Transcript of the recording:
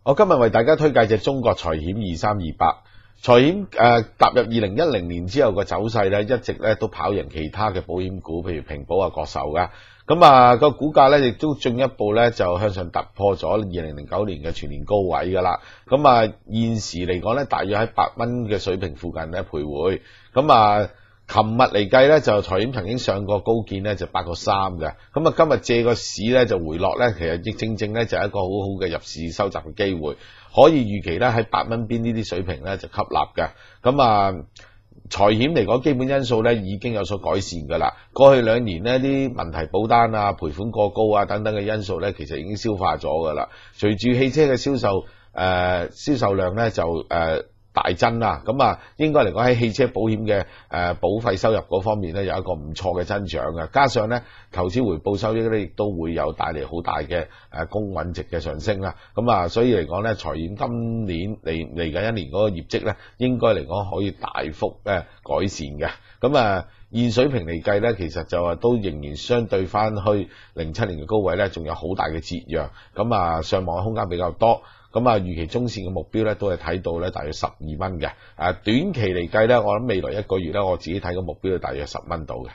我今日為大家推介隻中國財險2328。財險踏入2010年之後個走勢咧，一直咧都跑贏其他嘅保險股，譬如平保啊、國壽噶。咁個股價咧亦都進一步咧就向上突破咗2009年嘅全年高位噶啦。現時嚟講咧，大約喺8蚊嘅水平附近咧徘徊。琴日嚟計咧，就財險曾經上過高見咧，就8個3嘅。今日借個市咧就回落咧，其實亦正正咧就係一個好好嘅入市收集嘅機會，可以預期咧喺8蚊邊呢啲水平咧就吸納嘅。財險嚟講，基本因素咧已經有所改善㗎啦。過去2年呢啲問題保單啊、賠款過高啊等等嘅因素咧，其實已經消化咗㗎啦。隨住汽車嘅銷售量咧就大增啦，應該嚟講喺汽車保險嘅保費收入嗰方面咧有一個唔錯嘅增長嘅，加上咧投資回報收益咧亦都會有帶嚟好大嘅公允值嘅上升啦。所以嚟講咧，財險今年嚟緊1年嗰個業績咧，應該嚟講可以大幅改善嘅。現水平嚟計咧，其實就都仍然相對翻去07年嘅高位咧，仲有好大嘅折讓。上望嘅空間比較多。預期中線嘅目標咧都係睇到咧大約12蚊嘅。短期嚟計咧，我諗未來1個月咧，我自己睇個目標係大約10蚊度嘅。